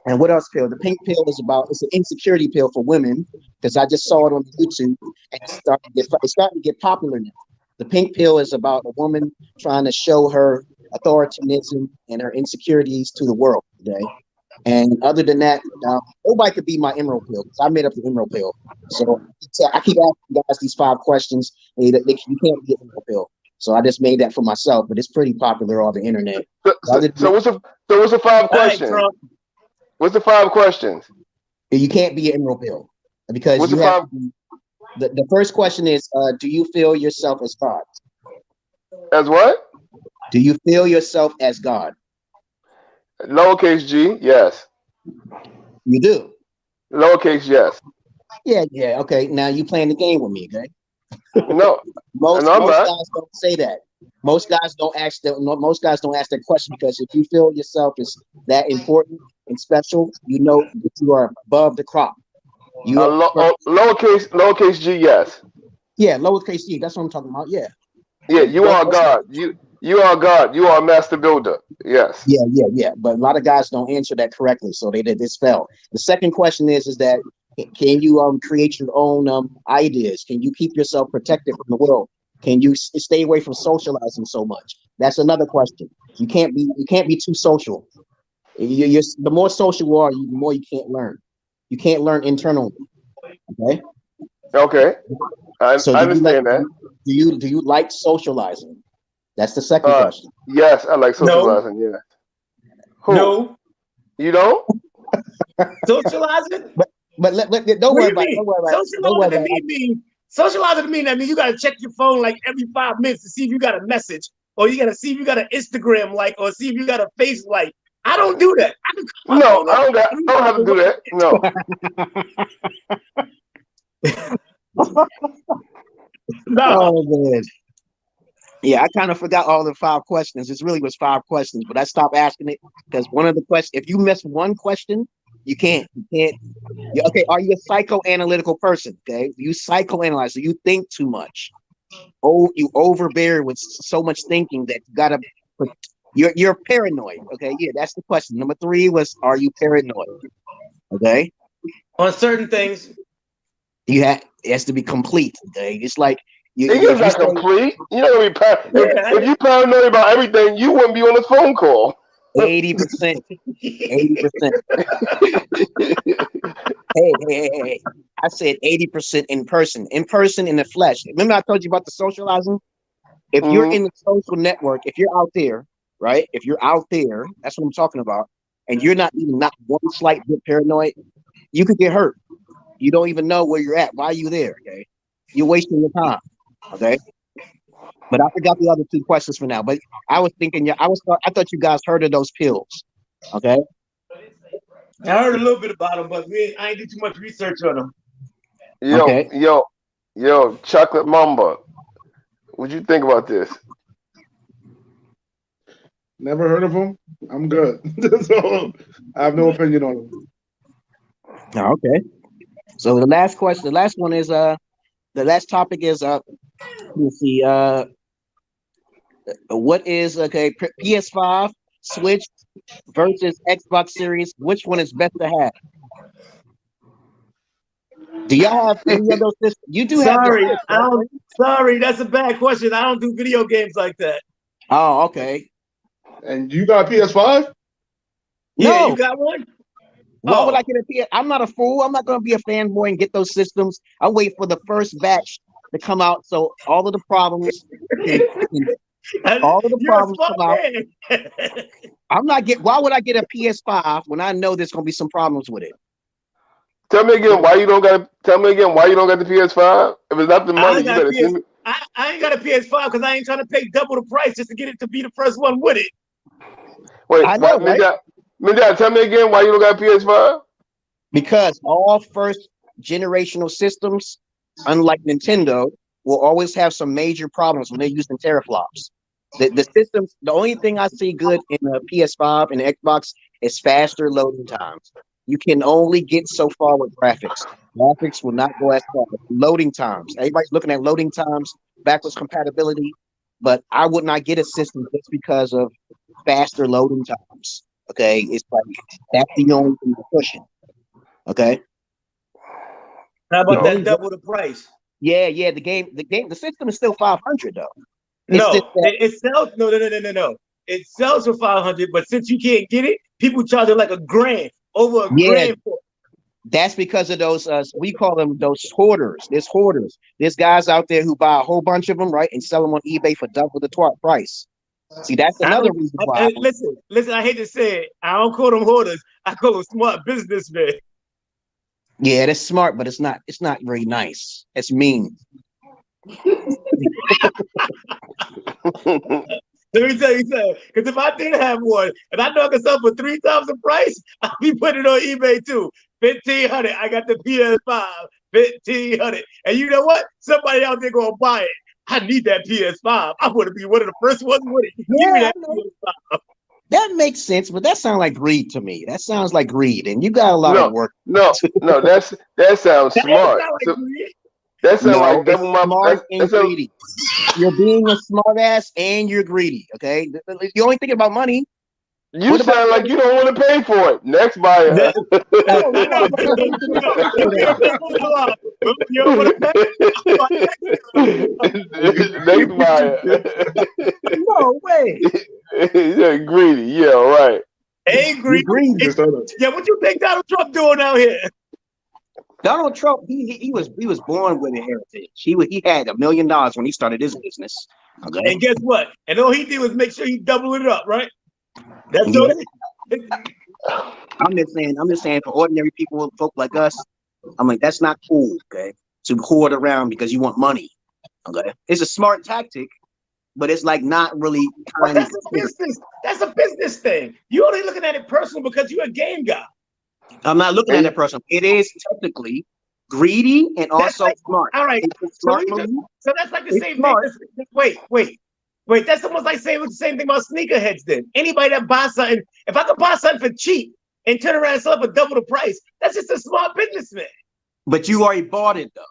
and what else pill? The pink pill it's an insecurity pill for women, because I just saw it on YouTube and it's starting to get popular now. The pink pill is about a woman trying to show her authoritarianism and her insecurities to the world today. And other than that, nobody could be my emerald pill because I made up the emerald pill. So I keep asking you guys these 5 questions. You can't be an emerald pill. So I just made that for myself, but it's pretty popular on the internet. So what's the 5 questions? Right, what's the 5 questions? You can't be an emerald pill because What's you the have 5? to be. The first question is, do you feel yourself as God? As what? Do you feel yourself as God? Lowercase g, yes. You do. Lowercase yes. Yeah. Okay. Now you playing the game with me, okay? No, Most I'm not. guys don't say that. Most guys don't ask that question because if you feel yourself is that important and special, you know that you are above the crop. Lowercase g, yes. Yeah, lowercase g. That's what I'm talking about. Yeah. Yeah, you But are God. You are God. You are a master builder. Yes. Yeah. But a lot of guys don't answer that correctly, so they fell. The second question is that can you create your own ideas? Can you keep yourself protected from the world? Can you stay away from socializing so much? That's another question. You can't be too social. The more social you are, the more you can't learn. You can't learn internally. Okay. Okay. I So understand that. do you like socializing? That's the second question. Yes, I like socializing. No. Yeah. Who? No. You don't? Socializing? But don't worry about it. Don't worry about it. Don't worry about it. Socializing to me, that means you gotta check your phone like every 5 minutes to see if you got a message, or you gotta see if you got an Instagram like, or see if you got a face like. I don't do that. No, I don't have to do that. No. No. Oh man. Yeah, I kind of forgot all the 5 questions. It really was 5 questions, but I stopped asking it because one of the questions, if you miss one question, you can't. Okay, are you a psychoanalytical person? Okay, you psychoanalyze, so you think too much. Oh, you overbear with so much thinking that you're paranoid. Okay, yeah, that's the question. Number 3 was, are you paranoid? Okay, On certain things. it has to be complete. Okay, it's like It's not complete. You know, if you paranoid about everything, you wouldn't be on this phone call. 80%. 80%. Hey. I said 80% in person in the flesh. Remember I told you about the socializing? If you're in the social network, if you're out there, right? If you're out there, that's what I'm talking about, and you're not one slight bit paranoid, you could get hurt. You don't even know where you're at. Why are you there? Okay. You're wasting your time. Okay. But I forgot the other two questions for now. But I was thinking, I thought you guys heard of those pills. Okay. I heard a little bit about them, but I ain't did too much research on them. Yo, Chocolate Mamba. What you think about this? Never heard of them. I'm good. So I have no opinion on them. Okay. So the last one is the last topic is let's see what is PS5 Switch versus Xbox Series, which one is best to have? Do y'all have any of those systems? You do have your sorry, that's a bad question. I don't do video games like that. Oh, okay. And you got a PS5? Yeah, No. you got one? Why would I get a PS? I'm not a fool. I'm not going to be a fanboy and get those systems. I wait for the first batch to come out, so all of the problems, come out. I'm not get. Why would I get a PS5 when I know there's going to be some problems with it? Tell me again why you don't got. Tell me again why you don't got the PS5. If it's not the money, you better see me. I ain't got a PS5 because I ain't trying to pay double the price just to get it to be the first one with it. Wait, Mindad, tell me again why you don't got a PS5? Because all first generational systems, unlike Nintendo, will always have some major problems when they're using teraflops. The systems, the only thing I see good in the PS5 and the Xbox is faster loading times. You can only get so far with graphics. Graphics will not go as far. Loading times. Everybody's looking at loading times, backwards compatibility, but I would not get a system just because of faster loading times. Okay, it's like that's the only thing you're pushing. Okay. How about that double the price? Yeah. The system is still 500 though. It sells. No. It sells for 500, but since you can't get it, people charge it like $1,000, over $1,000 for it. That's because of those. We call them those hoarders. There's hoarders. There's guys out there who buy a whole bunch of them, right, and sell them on eBay for double the price. See, that's another reason why. Listen. I hate to say it. I don't call them hoarders. I call them smart businessmen. Yeah, that's smart, but it's not very nice. It's mean. Let me tell you something. Because if I did have one and I know I can sell for 3 times the price, I'll be putting it on eBay too. $1,500. I got the PS5. $1,500. And you know what? Somebody out there gonna buy it. I need that PS5. I want to be one of the first ones with it. Give me that PS5. That makes sense, but that sounds like greed to me. That sounds like greed, and you got a lot of work. No, that sounds smart. That sounds like double my smart and greedy. You're being a smart ass and you're greedy. Okay, you only think about money. You sound like you don't want to pay for it. Next buyer. Next buyer. No way. You're greedy. Yeah, right. Hey, greedy. Yeah, what you think Donald Trump doing out here? Donald Trump, he was born with a heritage. He had $1 million when he started his business. Okay. And guess what? And all he did was make sure he doubled it up, right? That's all. I'm just saying for ordinary people, folk like us, I'm like, that's not cool, okay? To hoard around because you want money. Okay. It's a smart tactic, but it's like not really kind of business. That's a business thing. You only looking at it personal because you're a game guy. I'm not looking at it personal. It is technically greedy and also smart. All right. So that's like the same thing. Wait. That's almost like saying the same thing about sneakerheads then. Anybody that buys something, if I could buy something for cheap and turn around and sell it for double the price, that's just a smart businessman. But you already bought it though.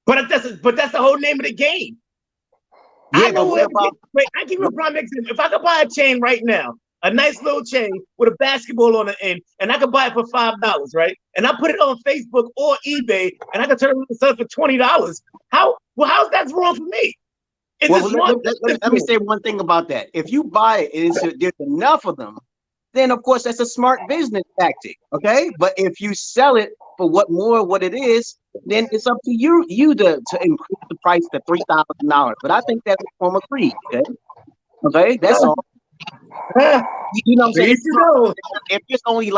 But that's the whole name of the game. Yeah, I know I give you a prime example. If I could buy a chain right now, a nice little chain with a basketball on the end, and I could buy it for $5, right? And I put it on Facebook or eBay, and I could turn it and sell it for $20. How's that wrong for me? Let me say one thing about that. If you buy it and there's enough of them, then of course that's a smart business tactic. Okay, but if you sell it for what it is, then it's up to you to increase the price to $3,000. But I think that's a form of greed. Okay, that's all. You know what I'm saying? If it's only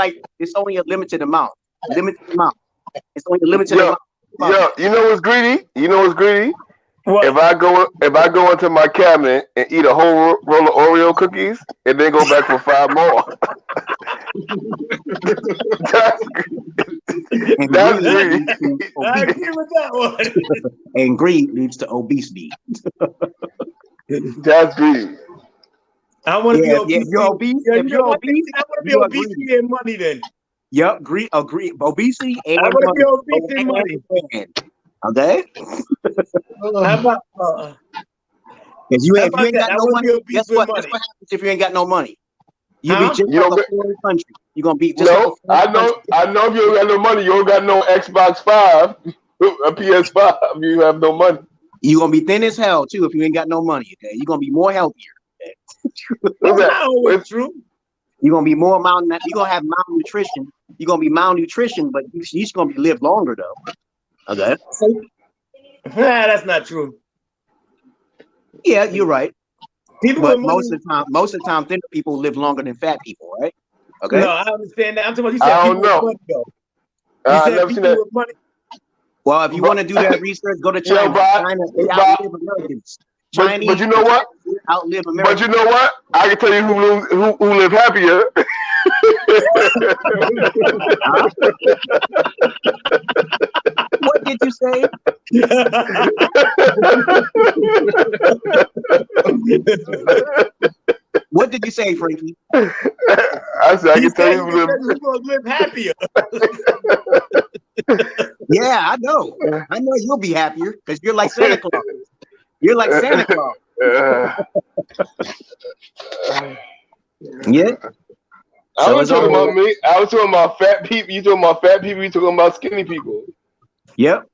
a limited amount. It's only a limited amount. Yeah, you know what's greedy? What? If I go into my cabinet and eat a whole roll of Oreo cookies and then go back for 5 more, that's greed. I agree with that one. And greed leads to obesity. That's greed. I want to be obese. If you're obese, I if you're want obese, to be you are obesity greedy. and money then. Yep, agree. Obesity and I want to be money. obese and money. Okay? How about If you How ain't about got that? I no wanna money, be obese guess with what? money. Guess what happens if you ain't got no money? You Huh? be just You like don't a foreign country. You're gonna be just like a No, foreign country. I know if you don't got no money, you don't got no Xbox 5, a PS5, you have no money. You're gonna be thin as hell too if you ain't got no money. Okay, you're gonna be more healthier. Okay? That's not always true. You're gonna be more you're gonna have malnutrition. You're gonna be malnutrition, but you're just gonna live longer though. Okay. That's not true. Yeah, you're right. People But with money, most of the time, thin people live longer than fat people, right? Okay. No, I understand that. I'm talking about you I said don't people know. with money though. I You said never people seen that. with money. Well, if you want to do that research, go to China. China, they outlive Americans. But you know what? Outlive Americans. But you know what? I can tell you who live happier. What did you say? What did you say, Frankie? I said I can tell you who's gonna live happier. Yeah, I know. I know you'll be happier because you're like Santa Claus. You're like Santa Claus. Yeah. I was talking about me. I was talking about fat people. You talking about fat people. You talking about skinny people. Yep.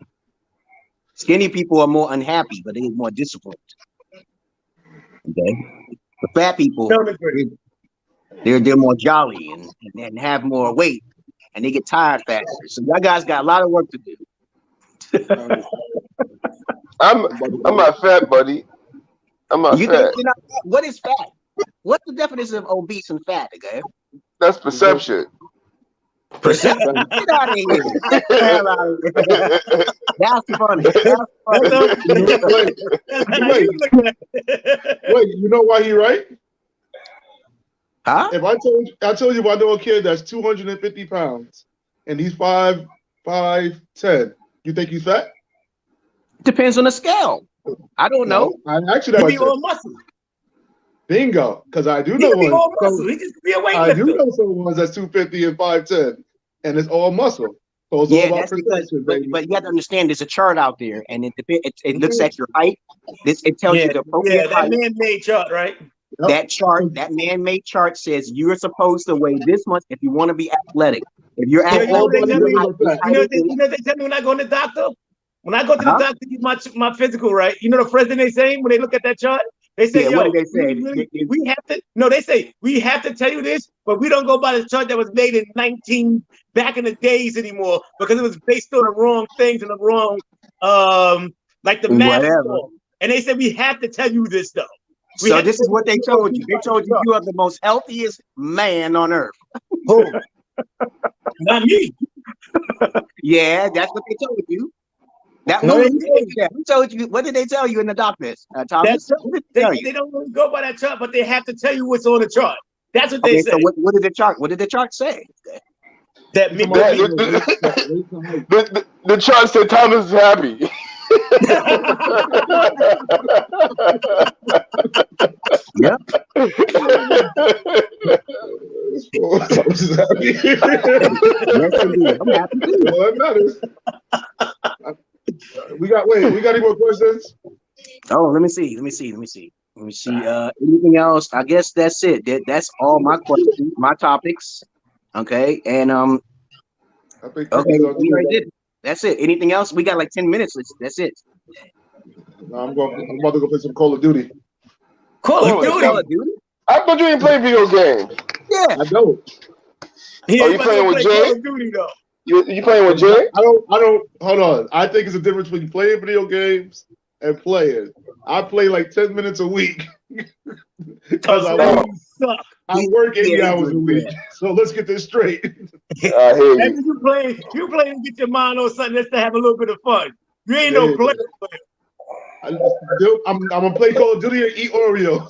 Skinny people are more unhappy, but they're more disciplined. Okay. The fat people, they're more jolly and have more weight, and they get tired faster. So y'all guys got a lot of work to do. I'm not fat, buddy. I'm not fat. What is fat? What's the definition of obese and fat, okay? That's perception. Perception? Get out of here. Get the hell out of here. That's funny. Wait, you know why he right? Huh? If I told you I know a kid that's 250 pounds and he's 5'10", you think he's fat? Depends on the scale. I don't know. I actually be all muscle. Bingo, because I do He know can be all one. muscle. He just be a weightlifter. I do know someone that's 250 and 5'10", and it's all muscle. So it's all about perception, baby. But you have to understand, there's a chart out there, and it looks at your height. It tells you the appropriate height. That man-made chart, right? Yep. That chart, that man-made chart says you're supposed to weigh this much if you want to be athletic. If you're athletic, you know they tell me when I go to the doctor? When I go to the doctor to get my physical, right? You know the first thing they say when they look at that chart? They say, what did they say? We have to. No, they say we have to tell you this, but we don't go by the chart that was made in back in the days anymore because it was based on the wrong things and the wrong, like the math. And they said we have to tell you this though. So this is what they told you. They told you are the most healthiest man on earth. Who? Not me. Yeah, that's what they told you. Who told you? What did they tell you in the doctors? Thomas? They don't really go by that chart, but they have to tell you what's on the chart. That's what they say. So what did the chart? What did the chart say? The chart said Thomas is happy. Yeah. I'm happy too. Well, that matters. We got any more questions? Oh, let me see. Anything else? I guess that's it. That's all my questions, my topics. Okay, and I think we already did it. That's it. Anything else? We got like 10 minutes. That's it. No, I'm about to go play some Call of Duty. Call of Duty? I thought you didn't play video games. Yeah, I don't. You playing with Jay? Call of Duty though. You playing with Jay? I don't. Hold on. I think it's a difference between playing video games and playing. I play like 10 minutes a week because I work 80 hours a week. So let's get this straight. I hear you. You play to get your mind on something that's to have a little bit of fun. You ain't no player. I'm gonna play Call of Duty and eat Oreos.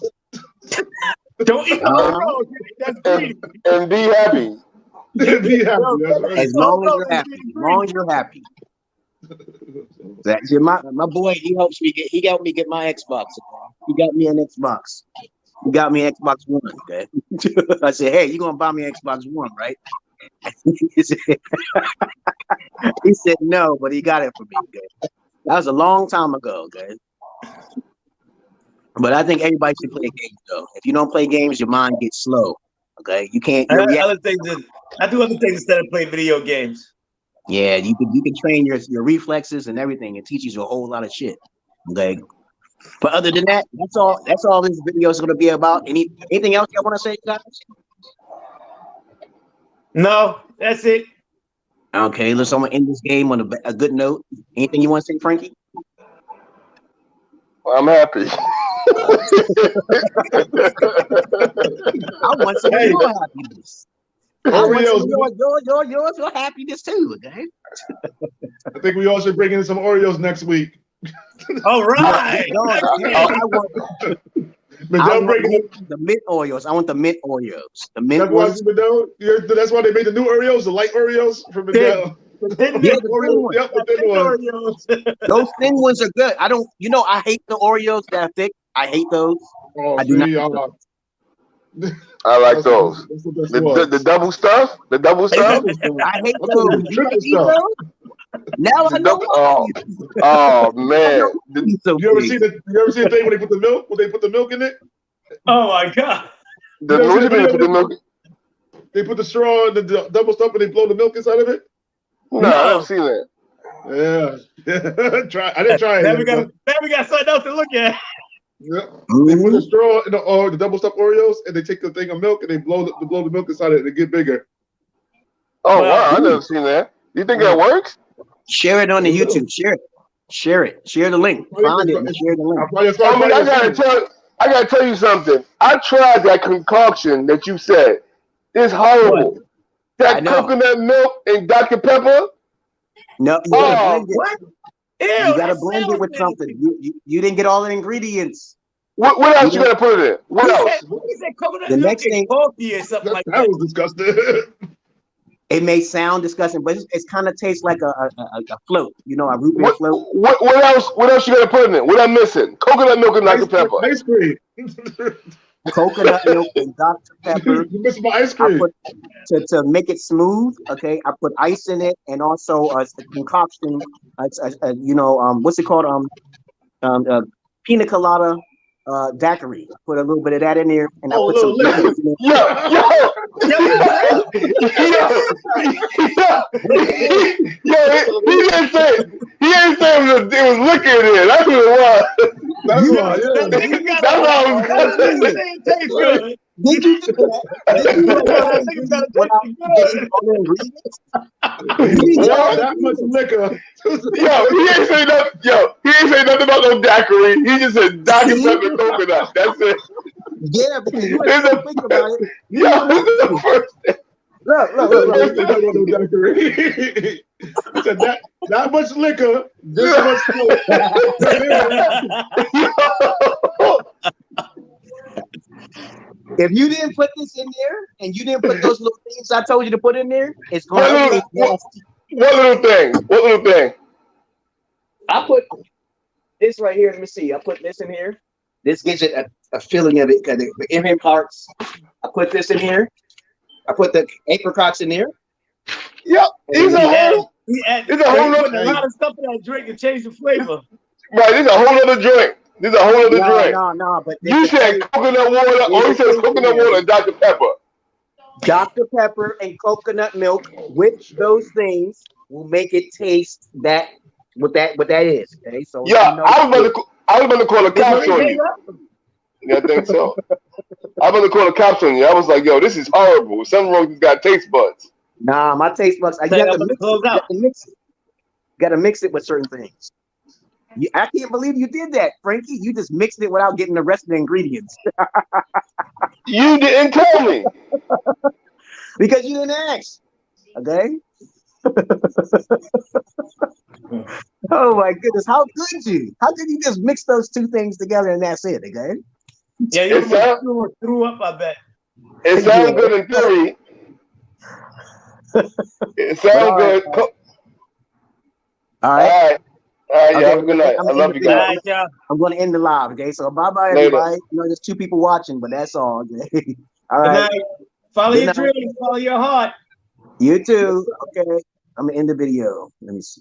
Don't eat Oreos. That's greedy. And be happy. Be happy. That's right. As long as you're happy. As long as you're happy. My boy, he helped me get my Xbox. He got me an Xbox. He got me an Xbox One. Okay. I said, hey, you're gonna buy me an Xbox One, right? He said no, but he got it for me. Okay? That was a long time ago, okay. But I think everybody should play games, though. If you don't play games, your mind gets slow. Okay, you can't. I do other things instead of playing video games. Yeah, you can train your reflexes and everything. It teaches you a whole lot of shit. Okay. But other than that, that's all this video is going to be about. Anything else you want to say, guys? No, that's it. Okay, let's end this game on a good note. Anything you want to say, Frankie? I'm happy. I want some of your happiness. Your happiness too, okay? I think we all should bring in some Oreos next week. All right. I want the mint Oreos. I want the mint Oreos. The mint ones. That's why they made the new Oreos, the light Oreos from Mandell. The thin Oreos. Those thin ones are good. I hate the Oreos that are thick. I hate those. Oh, I do not. I like those. The double stuff. The double stuff. I hate those. Now I know. Oh man! You ever see the thing when they put the milk? When they put the milk in it? Oh my god! They put the straw in the double stuff and they blow the milk inside of it. No, I haven't seen that. Yeah, I didn't try it. Now we got something else to look at. Yeah. They put the straw in the double stuffed Oreos and they take the thing of milk and they blow the milk inside it and it get bigger. Oh wow! I never seen that. You think that works? Share it on the YouTube. Share it. Share the link. Find it and share the link. I gotta tell you something. I tried that concoction that you said. It's horrible. What? That coconut milk and Dr. Pepper. No, you gotta blend it. What? Ew, you gotta blend it with something. You didn't get all the ingredients. What else you gotta put in it? What else? The next thing, coffee or something like that. That was disgusting. It may sound disgusting, but it kind of tastes like a float. You know, a root beer float. What else? What else you gotta put in it? What I'm missing? Coconut milk and Dr. Pepper. Ice cream. Coconut milk and Dr. Pepper. You missed my ice cream. To make it smooth, okay, I put ice in it and also a concoction. What's it called? Pina colada daiquiri. Put a little bit of that in there, and I put some. He didn't say it was liquor in there. That's what it was. That's why. That's why I was. Did you do that? That much liquor. He ain't say nothing. He ain't say nothing about no daiquiri. He just said Dr. Pepper coconut. That's it. Yeah, because you didn't think about it. This is the first thing. Look. He said that much liquor, this much smoke. If you didn't put this in there and you didn't put those little things I told you to put in there, it's going to be nasty. What little thing? I put this right here. Let me see. I put this in here. This gives it a feeling of it because the inhale parts. I put this in here. I put the apricots in there. Yep. There's a whole lot of stuff in that drink to change the flavor. Right. There's a whole other drink. There's a whole other drink. No. But you said coconut water, or you said coconut water and Dr. Pepper. Dr. Pepper and coconut milk with those things will make it taste that what that is. Okay, so yeah, I was about to call a cops on you. Yeah, I think so. I was about to call a cops on you. I was like, yo, this is horrible. Something wrong with these guys' taste buds. Nah, my taste buds. You have to mix it. Got to mix it with certain things. I can't believe you did that, Frankie. You just mixed it without getting the rest of the ingredients. You didn't tell me. Because you didn't ask. Okay? Oh my goodness, how could you? How did you just mix those two things together and that's it, okay? Yeah, you threw up, I bet. It sounds good in theory. It sounds good. All right. All right, Okay, y'all have a good night. I love you guys. All right, y'all. I'm going to end the live, okay? So bye-bye, Later. everybody. You know, there's 2 people watching, but that's all, okay? All Good right. night. Follow Good your night. dreams, follow your heart. You too. Okay. I'm going to end the video. Let me see.